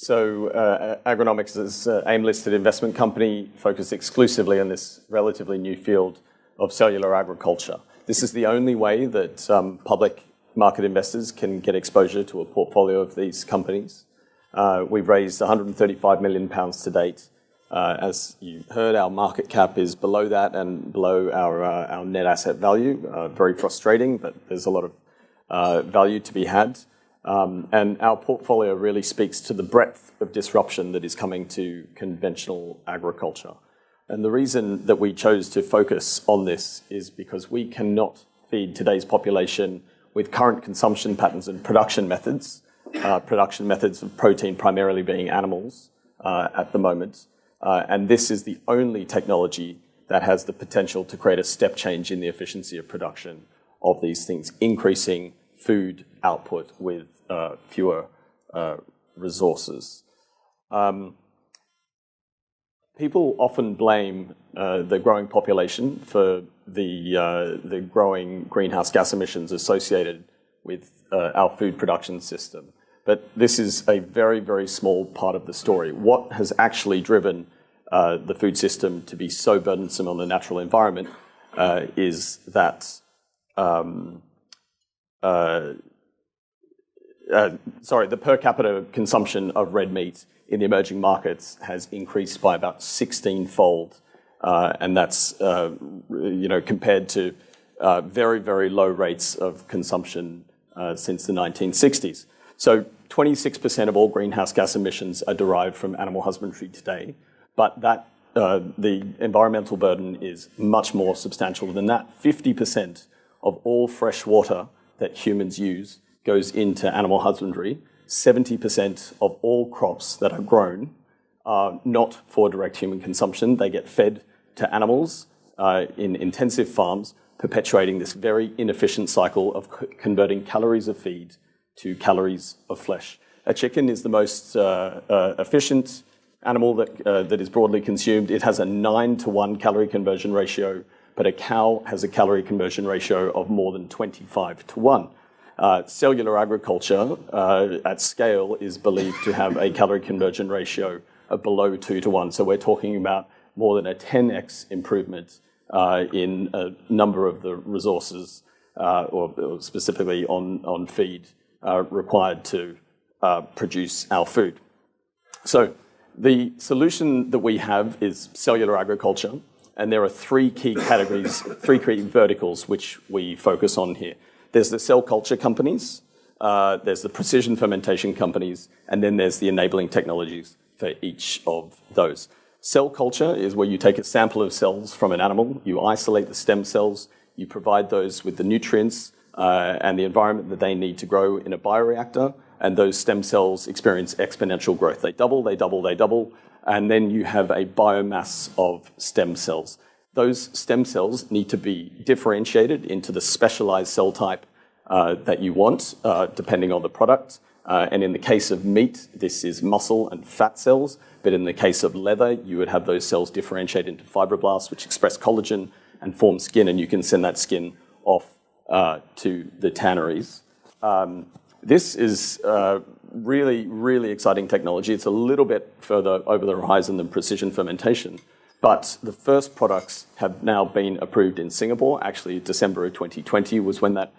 Agronomics is an AIM-listed investment company focused exclusively on this relatively new field of cellular agriculture. This is the only way that public market investors can get exposure to a portfolio of these companies. We've raised £135 million to date. As you heard, our market cap is below that and below our net asset value. Very frustrating, but there's a lot of value to be had. And our portfolio really speaks to the breadth of disruption that is coming to conventional agriculture. And the reason that we chose to focus on this is because we cannot feed today's population with current consumption patterns and production methods of protein primarily being animals at the moment. And this is the only technology that has the potential to create a step change in the efficiency of production of these things, increasing food output with fewer resources. People often blame the growing population for the growing greenhouse gas emissions associated with our food production system. But this is a very, very small part of the story. What has actually driven the food system to be so burdensome on the natural environment is that the per capita consumption of red meat in the emerging markets has increased by about 16-fold, and that's compared to very, very low rates of consumption since the 1960s. So 26% of all greenhouse gas emissions are derived from animal husbandry today, but that the environmental burden is much more substantial than that. 50% of all fresh water that humans use goes into animal husbandry. 70% of all crops that are grown are not for direct human consumption. They get fed to animals in intensive farms, perpetuating this very inefficient cycle of converting calories of feed to calories of flesh. A chicken is the most efficient animal that is broadly consumed. It has a 9-to-1 calorie conversion ratio, but a cow has a calorie conversion ratio of more than 25-to-1. Cellular agriculture at scale is believed to have a calorie conversion ratio of below 2-to-1. So we're talking about more than a 10x improvement in a number of the resources, or specifically on feed, required to produce our food. So the solution that we have is cellular agriculture, and there are three key categories, three key verticals which we focus on here. There's the cell culture companies, there's the precision fermentation companies, and then there's the enabling technologies for each of those. Cell culture is where you take a sample of cells from an animal, you isolate the stem cells, you provide those with the nutrients and the environment that they need to grow in a bioreactor, and those stem cells experience exponential growth. They double, they double, they double, and then you have a biomass of stem cells. Those stem cells need to be differentiated into the specialized cell type that you want, depending on the product. And in the case of meat, this is muscle and fat cells. But in the case of leather, you would have those cells differentiate into fibroblasts, which express collagen and form skin, and you can send that skin off to the tanneries. This is really, really exciting technology. It's a little bit further over the horizon than precision fermentation. But the first products have now been approved in Singapore. Actually, December of 2020 was when that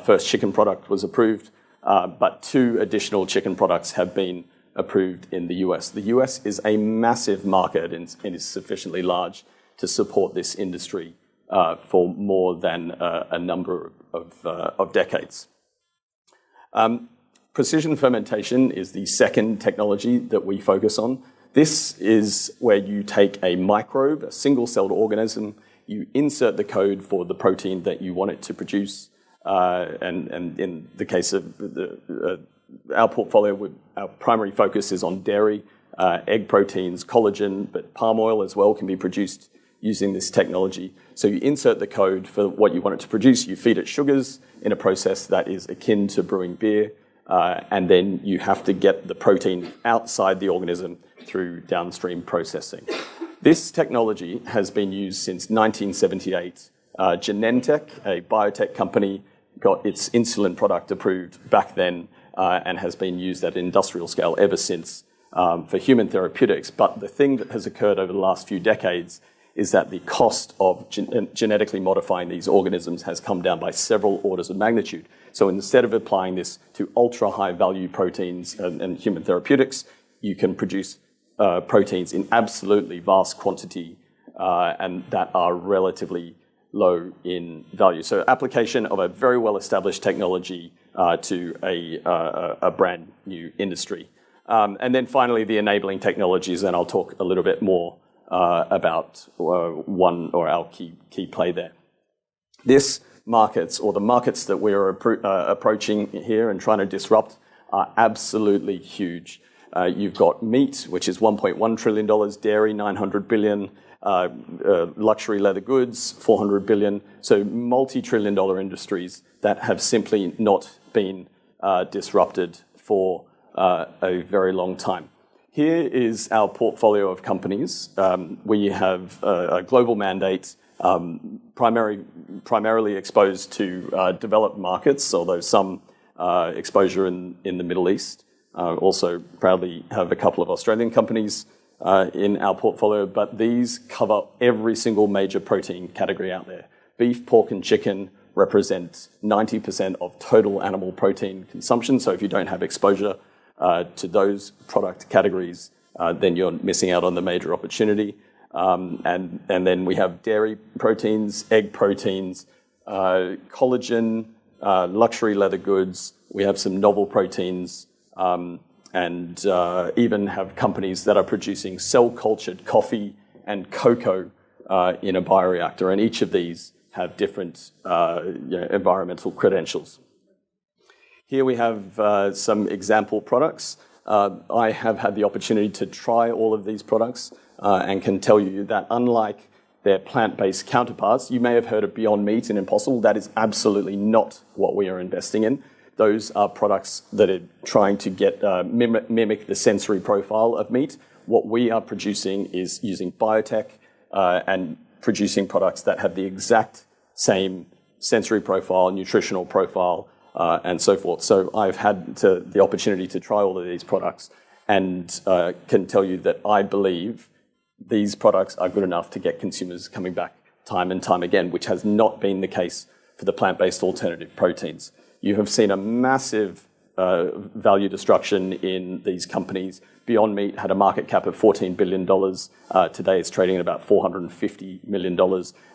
first chicken product was approved. But 2 additional chicken products have been approved in the US. The US is a massive market and is sufficiently large to support this industry for more than a number of decades. Precision fermentation is the second technology that we focus on. This is where you take a microbe, a single-celled organism, you insert the code for the protein that you want it to produce, and in the case of our portfolio, our primary focus is on dairy, egg proteins, collagen, but palm oil as well can be produced using this technology. So you insert the code for what you want it to produce, you feed it sugars in a process that is akin to brewing beer, and then you have to get the protein outside the organism through downstream processing. This technology has been used since 1978. Genentech, a biotech company, got its insulin product approved back then and has been used at industrial scale ever since. for human therapeutics. But the thing that has occurred over the last few decades is that the cost of genetically modifying these organisms has come down by several orders of magnitude. So instead of applying this to ultra-high value proteins and human therapeutics, you can produce proteins in absolutely vast quantity and that are relatively low in value. So application of a very well-established technology to a brand new industry. And then finally, the enabling technologies, and I'll talk a little bit more about our key play there. This markets, or the markets that we're approaching here and trying to disrupt, are absolutely huge. You've got meat, which is $1.1 trillion, dairy, $900 billion, luxury leather goods, $400 billion. So multi-trillion-dollar industries that have simply not been disrupted for a very long time. Here is our portfolio of companies. We have a global mandate, primarily exposed to developed markets, although some exposure in the Middle East. Also proudly have a couple of Australian companies in our portfolio, but these cover every single major protein category out there. Beef, pork, and chicken represent 90% of total animal protein consumption. So if you don't have exposure to those product categories, then you're missing out on the major opportunity. And then we have dairy proteins, egg proteins, collagen, luxury leather goods. We have some novel proteins, and even have companies that are producing cell-cultured coffee and cocoa in a bioreactor. And each of these have different environmental credentials. Here we have some example products. I have had the opportunity to try all of these products and can tell you that unlike their plant-based counterparts, you may have heard of Beyond Meat and Impossible. That is absolutely not what we are investing in. Those are products that are trying to get mimic the sensory profile of meat. What we are producing is using biotech and producing products that have the exact same sensory profile, nutritional profile, and so forth. So I've had the opportunity to try all of these products and can tell you that I believe these products are good enough to get consumers coming back time and time again, which has not been the case for the plant-based alternative proteins. You have seen a massive value destruction in these companies. Beyond Meat had a market cap of $14 billion. Today it's trading at about $450 million.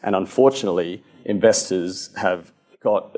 And unfortunately, investors have got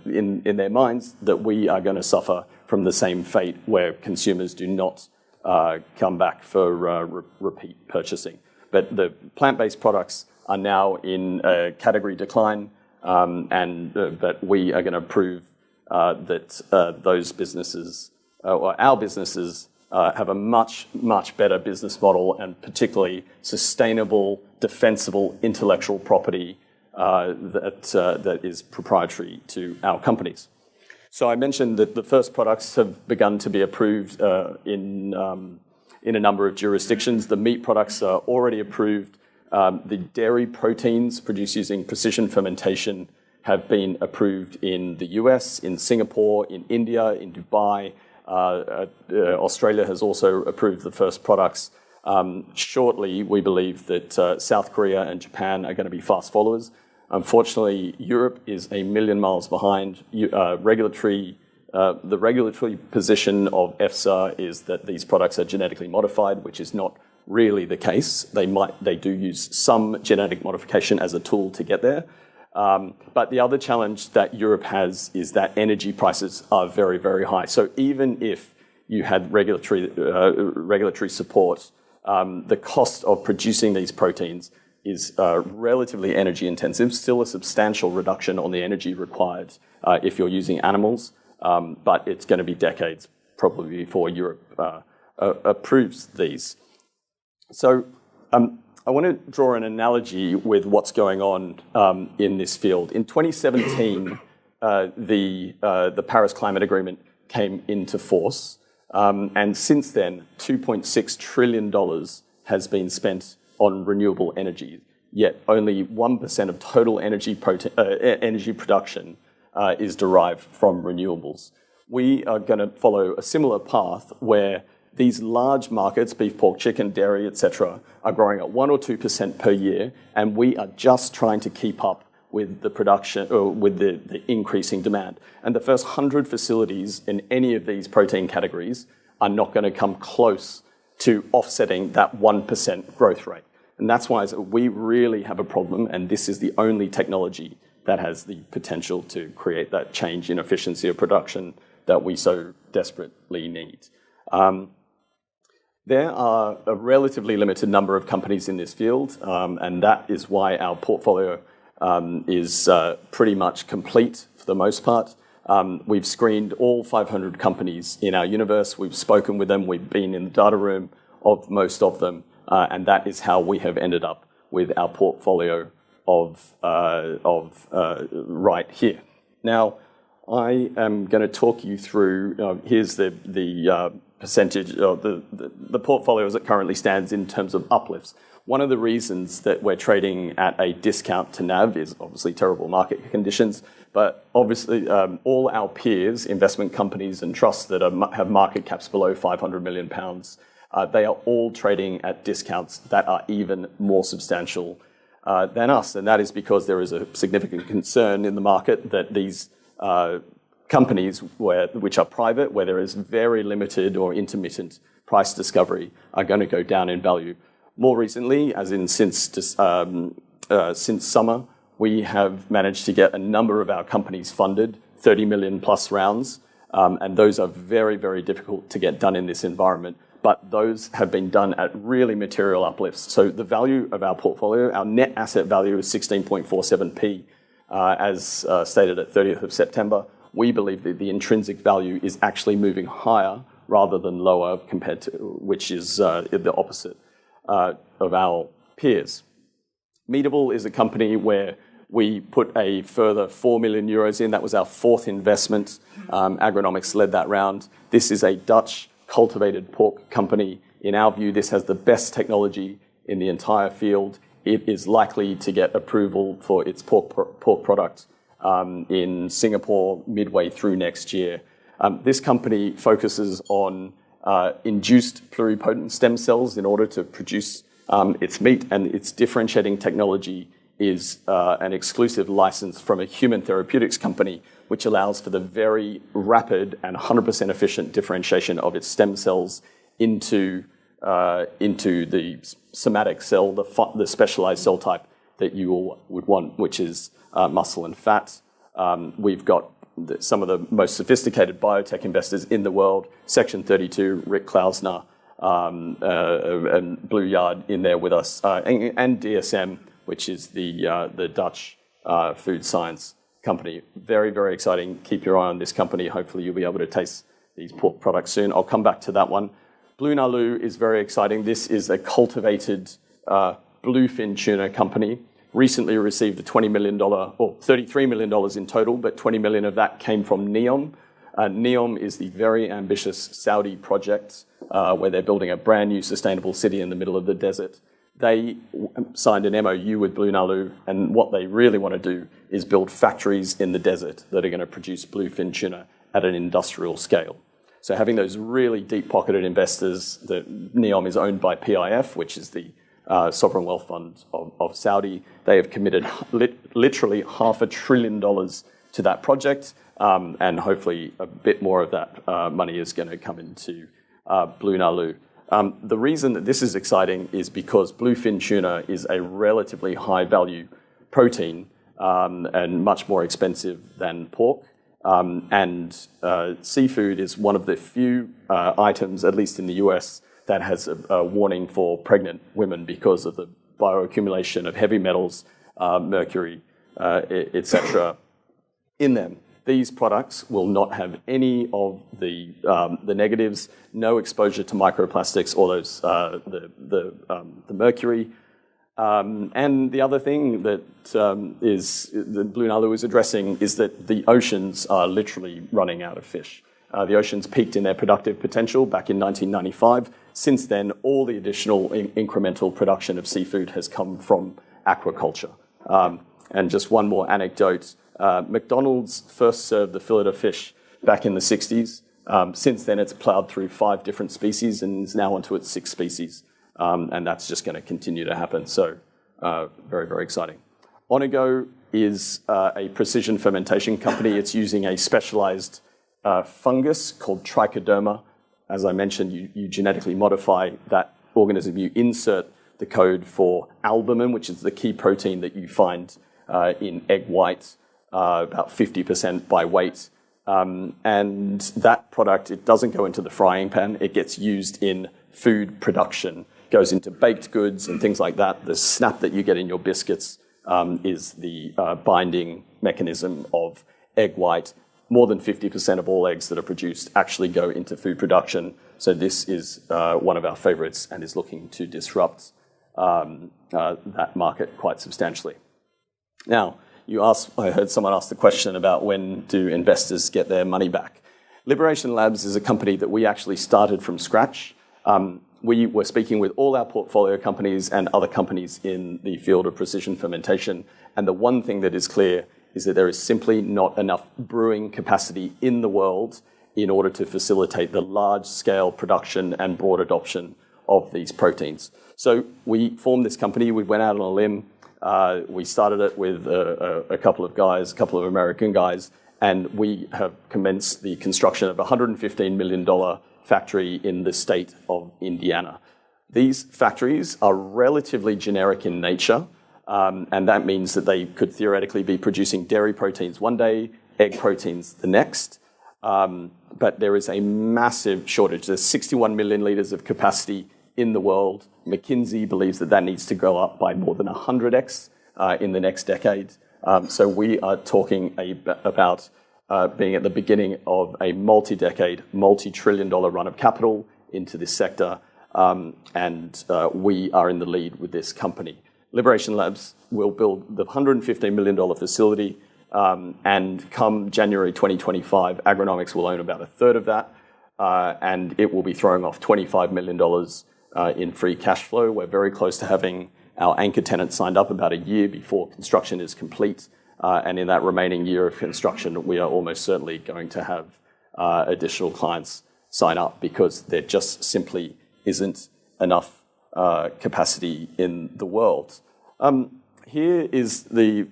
in their minds that we are going to suffer from the same fate where consumers do not come back for repeat purchasing. But the plant-based products are now in category decline, but we are going to prove that those businesses, or our businesses, have a much, much better business model and particularly sustainable, defensible intellectual property that is proprietary to our companies. So I mentioned that the first products have begun to be approved in a number of jurisdictions. The meat products are already approved. The dairy proteins produced using precision fermentation have been approved in the US, in Singapore, in India, in Dubai. Australia has also approved the first products. Shortly, we believe that South Korea and Japan are going to be fast followers. Unfortunately, Europe is a million miles behind. The regulatory position of EFSA is that these products are genetically modified, which is not really the case. They do use some genetic modification as a tool to get there. But the other challenge that Europe has is that energy prices are very, very high. So even if you had regulatory support, the cost of producing these proteins is relatively energy intensive, still a substantial reduction on the energy required if you're using animals, but it's going to be decades probably before Europe approves these. So I want to draw an analogy with what's going on in this field. In 2017, the Paris Climate Agreement came into force, and since then, $2.6 trillion has been spent on renewable energy, yet only 1% of total energy production is derived from renewables. We are going to follow a similar path where these large markets, beef, pork, chicken, dairy, etc., are growing at 1 or 2% per year, and we are just trying to keep up with the production, or with the increasing demand. And the first 100 facilities in any of these protein categories are not going to come close to offsetting that 1% growth rate. And that's why we really have a problem, and this is the only technology that has the potential to create that change in efficiency of production that we so desperately need. There are a relatively limited number of companies in this field, and that is why our portfolio is pretty much complete for the most part. We've screened all 500 companies in our universe. We've spoken with them. We've been in the data room of most of them, and that is how we have ended up with our portfolio of right here. Now, I am going to talk you through, here's the percentage of the portfolio as it currently stands in terms of uplifts. One of the reasons that we're trading at a discount to NAV is obviously terrible market conditions, but obviously all our peers, investment companies and trusts that have market caps below £500 million, they are all trading at discounts that are even more substantial than us. And that is because there is a significant concern in the market that these companies which are private, where there is very limited or intermittent price discovery, are going to go down in value. More recently, as in since summer, we have managed to get a number of our companies funded, 30 million plus rounds, and those are very, very difficult to get done in this environment. But those have been done at really material uplifts. So the value of our portfolio, our net asset value is 16.47p, as stated at 30th of September. We believe that the intrinsic value is actually moving higher rather than lower, compared to, which is the opposite of our peers. Meatable is a company where we put a further 4 million euros in. That was our fourth investment. Agronomics led that round. This is a Dutch cultivated pork company. In our view, this has the best technology in the entire field. It is likely to get approval for its pork product in Singapore midway through next year. This company focuses on induced pluripotent stem cells in order to produce its meat, and its differentiating technology is an exclusive license from a human therapeutics company, which allows for the very rapid and 100% efficient differentiation of its stem cells into the somatic cell, the specialized cell type that you would want, which is muscle and fat. We've got some of the most sophisticated biotech investors in the world, Section 32, Rick Klausner, and Blue Yard in there with us, and DSM, which is the Dutch food science company. Very, very exciting. Keep your eye on this company. Hopefully you'll be able to taste these pork products soon. I'll come back to that one. Blue Nalu is very exciting. This is a cultivated bluefin tuna company. Recently received a $20 million, or $33 million in total, but 20 million of that came from NEOM. NEOM is the very ambitious Saudi project where they're building a brand new sustainable city in the middle of the desert. They signed an MOU with Blue Nalu, and what they really want to do is build factories in the desert that are going to produce bluefin tuna at an industrial scale. So having those really deep-pocketed investors, NEOM is owned by PIF, which is the sovereign wealth fund of Saudi. They have committed literally $500 billion to that project, and hopefully a bit more of that money is going to come into Blue Nalu. The reason that this is exciting is because bluefin tuna is a relatively high-value protein and much more expensive than pork. And seafood is one of the few items, at least in the US, that has a warning for pregnant women because of the bioaccumulation of heavy metals, mercury, etc. in them. These products will not have any of the negatives, no exposure to microplastics or those the mercury. And the other thing that the Blue Nalu is addressing is that the oceans are literally running out of fish. The oceans peaked in their productive potential back in 1995. Since then, all the additional incremental production of seafood has come from aquaculture. And just one more anecdote. McDonald's first served the fillet of fish back in the 60s. Since then, it's ploughed through 5 different species and is now onto its 6th species. And that's just going to continue to happen. So very, very exciting. Onego is a precision fermentation company. It's using a specialized fungus called trichoderma. As I mentioned, you genetically modify that organism. You insert the code for albumin, which is the key protein that you find in egg white, about 50% by weight. And that product, it doesn't go into the frying pan. It gets used in food production, goes into baked goods and things like that. The snap that you get in your biscuits is the binding mechanism of egg white. More than 50% of all eggs that are produced actually go into food production. So this is one of our favorites and is looking to disrupt that market quite substantially. Now, I heard someone ask the question about when do investors get their money back. Liberation Labs is a company that we actually started from scratch. We were speaking with all our portfolio companies and other companies in the field of precision fermentation. And the one thing that is clear is that there is simply not enough brewing capacity in the world in order to facilitate the large-scale production and broad adoption of these proteins. So we formed this company. We went out on a limb. We started it with a couple of American guys, and we have commenced the construction of a $115 million factory in the state of Indiana. These factories are relatively generic in nature, and that means that they could theoretically be producing dairy proteins one day, egg proteins the next. But there is a massive shortage. There's 61 million litres of capacity in the world. McKinsey believes that needs to go up by more than 100x in the next decade. So we are talking about being at the beginning of a multi-decade, multi-trillion-dollar run of capital into this sector. And we are in the lead with this company. Liberation Labs will build the $115 million facility, and come January 2025, Agronomics will own about a third of that, and it will be throwing off $25 million in free cash flow. We're very close to having our anchor tenant signed up about a year before construction is complete, and in that remaining year of construction, we are almost certainly going to have additional clients sign up because there just simply isn't enough capacity in the world. Here is the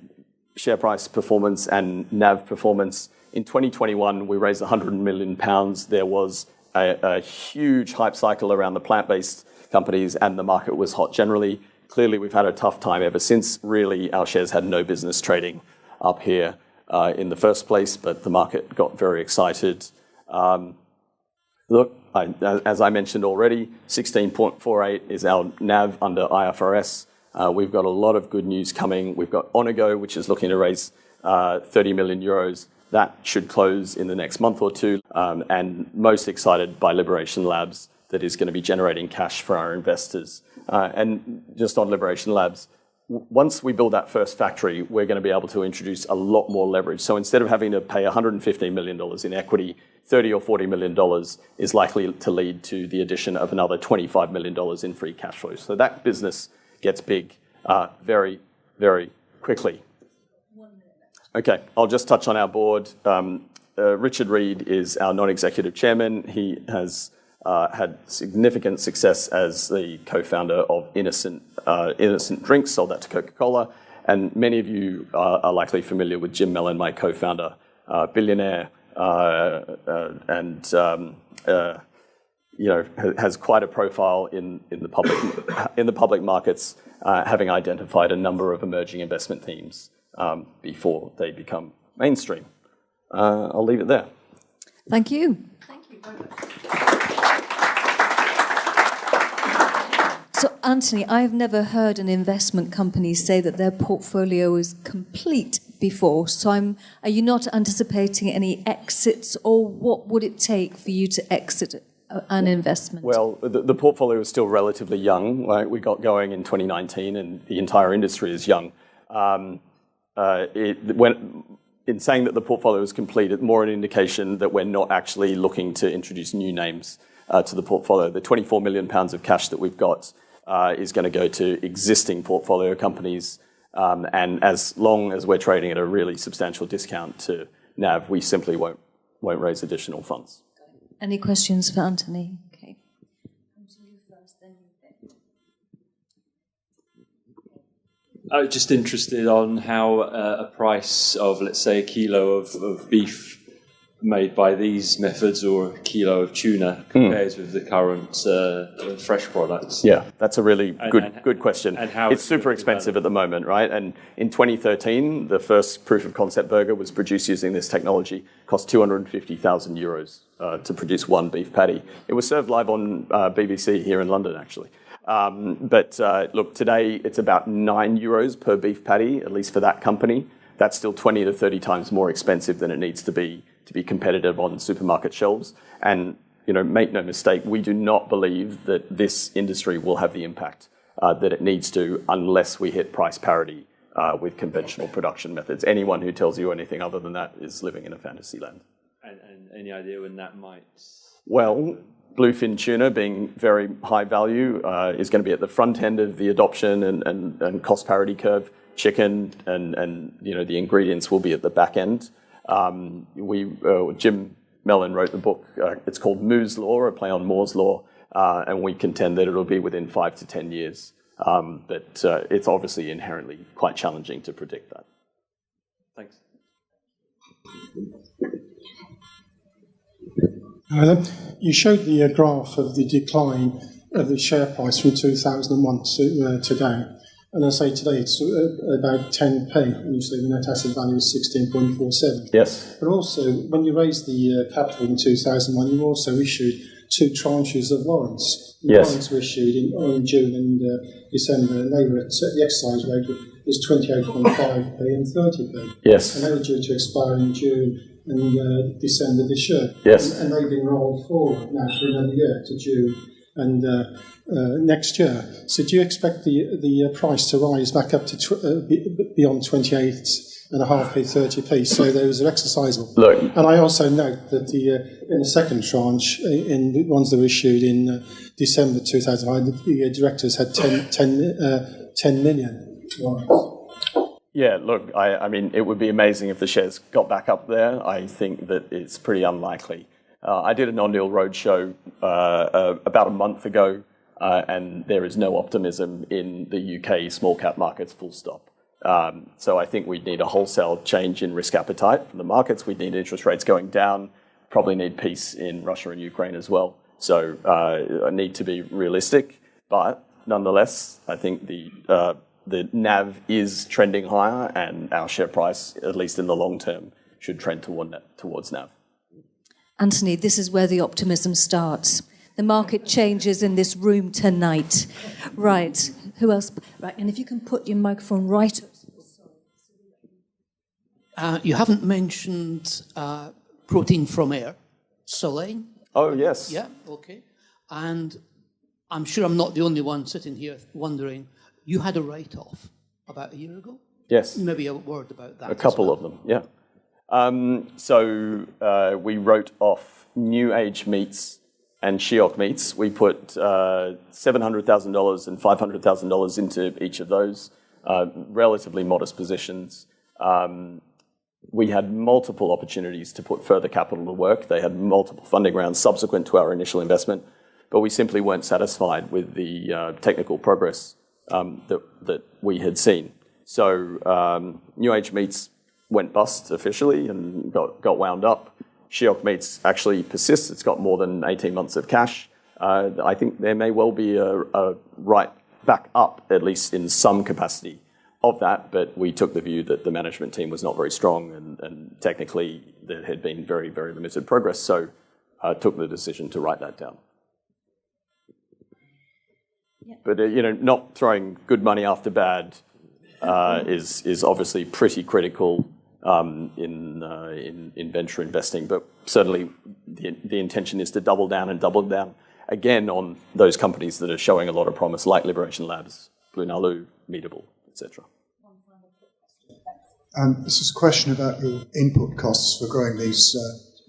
share price performance and NAV performance. In 2021, we raised £100 million. There was a huge hype cycle around the plant-based companies, and the market was hot generally. Clearly, we've had a tough time ever since. Really, our shares had no business trading up here in the first place, but the market got very excited. Look, as I mentioned already, 16.48 is our NAV under IFRS. We've got a lot of good news coming. We've got Onego, which is looking to raise 30 million euros. That should close in the next month or two. And most excited by Liberation Labs, that is going to be generating cash for our investors. And just on Liberation Labs, once we build that first factory, we're going to be able to introduce a lot more leverage. So instead of having to pay $115 million in equity, $30 or $40 million is likely to lead to the addition of another $25 million in free cash flow. So that business gets big very, very quickly. Okay, I'll just touch on our board. Richard Reed is our non-executive chairman. He has had significant success as the co-founder of Innocent Drinks, sold that to Coca-Cola. And many of you are likely familiar with Jim Mellon, my co-founder, billionaire, and has quite a profile in the public markets, having identified a number of emerging investment themes before they become mainstream. I'll leave it there. Thank you. Thank you very much. So, Anthony, I've never heard an investment company say that their portfolio is complete before. So are you not anticipating any exits, or what would it take for you to exit an investment? Well, the portfolio is still relatively young. Right? We got going in 2019, and the entire industry is young. In saying that the portfolio is complete, it's more an indication that we're not actually looking to introduce new names to the portfolio. The £24 million of cash that we've got is going to go to existing portfolio companies. And as long as we're trading at a really substantial discount to NAV, we simply won't raise additional funds. Any questions for Anthony? Okay. Come to you first, then you. I was just interested on how a price of, let's say, a kilo of beef made by these methods or a kilo of tuna compares with the current fresh products. Yeah, that's a really good question. And how it's super expensive at the moment, right? And in 2013, the first proof of concept burger was produced using this technology. Cost 250,000 euros to produce one beef patty. It was served live on BBC here in London, actually. But look, today it's about 9 euros per beef patty, at least for that company. That's still 20 to 30 times more expensive than it needs to be competitive on supermarket shelves. And, make no mistake, we do not believe that this industry will have the impact that it needs to unless we hit price parity with conventional production methods. Anyone who tells you anything other than that is living in a fantasy land. And any idea when that might... Well, bluefin tuna, being very high value, is going to be at the front end of the adoption and cost parity curve. Chicken and the ingredients will be at the back end. Jim Mellon wrote the book. It's called Moore's Law, a play on Moore's Law, and we contend that it'll be within 5 to 10 years. But it's obviously inherently quite challenging to predict that. Thanks. You showed the graph of the decline of the share price from 2001 to today. And I say today it's about 10p, and you say the net asset value is 16.47. Yes. But also, when you raised the capital in 2001, you also issued 2 tranches of warrants. The warrants were issued in June and December, and they were the exercise rate was 28.5p and 30p. Yes. And they were due to expire in June and December this year. Yes. And they've been rolled forward now for another year to June and next year. So do you expect the price to rise back up to beyond 28.5p, 30p? So those are exercisable. Look. And I also note that in the second tranche, in the ones that were issued in December 2005, the directors had 10 million. Yeah, look, I mean, it would be amazing if the shares got back up there. I think that it's pretty unlikely. I did a non-deal roadshow about a month ago, and there is no optimism in the UK small cap markets, full stop. So I think we'd need a wholesale change in risk appetite from the markets. We'd need interest rates going down, probably need peace in Russia and Ukraine as well. So I need to be realistic, but nonetheless, I think the NAV is trending higher, and our share price, at least in the long term, should trend towards NAV. Anthony, this is where the optimism starts. The market changes in this room tonight. Right. Who else? Right. And if you can put your microphone right up. You haven't mentioned protein from air, Solein. Oh, yes. Yeah, okay. And I'm sure I'm not the only one sitting here wondering, you had a write-off about a year ago? Yes. Maybe a word about that. A couple of them, yeah. So we wrote off New Age meats and Shiok meats. We put $700,000 and $500,000 into each of those, relatively modest positions. We had multiple opportunities to put further capital to work. They had multiple funding rounds subsequent to our initial investment, but we simply weren't satisfied with the technical progress that we had seen. So New Age meats went bust officially and got wound up. Shiok meats actually persists. It's got more than 18 months of cash. I think there may well be a right back up, at least in some capacity, of that, but we took the view that the management team was not very strong and technically there had been very, very limited progress, so took the decision to write that down. Yeah. But not throwing good money after bad is obviously pretty critical in venture investing, but certainly the intention is to double down again on those companies that are showing a lot of promise, like Liberation Labs, Blue Nalu, Meatable, etc. This is a question about your input costs for growing these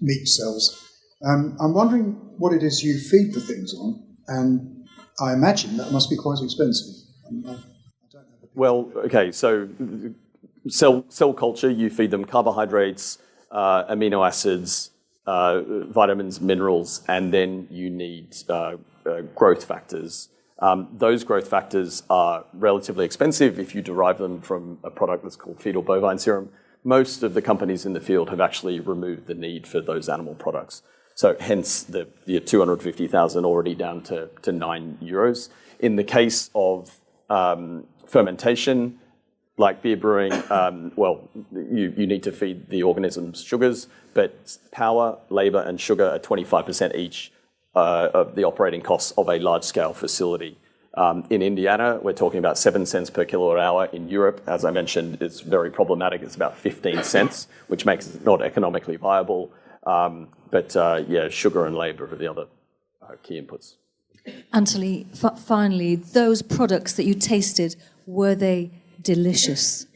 meat cells. I'm wondering what it is you feed the things on, and I imagine that must be quite expensive. I don't know. Well, okay, so cell culture, you feed them carbohydrates, amino acids, vitamins, minerals, and then you need growth factors. Those growth factors are relatively expensive if you derive them from a product that's called fetal bovine serum. Most of the companies in the field have actually removed the need for those animal products. So hence the 250,000 already down to €9. In the case of fermentation, like beer brewing, you need to feed the organisms sugars, but power, labour and sugar are 25% each of the operating costs of a large-scale facility. In Indiana, we're talking about 7 cents per kilowatt hour. In Europe, as I mentioned, it's very problematic. It's about 15 cents, which makes it not economically viable. But sugar and labour are the other key inputs. Anthony, finally, those products that you tasted, were they delicious?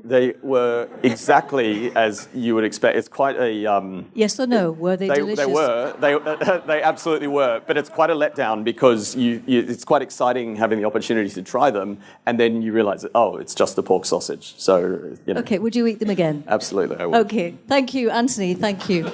They were exactly as you would expect. It's quite a... yes or no? Were they delicious? They were. They absolutely were. But it's quite a letdown because it's quite exciting having the opportunity to try them, and then you realise that, it's just a pork sausage. So, Okay, would you eat them again? Absolutely, I would. Okay, thank you, Anthony. Thank you.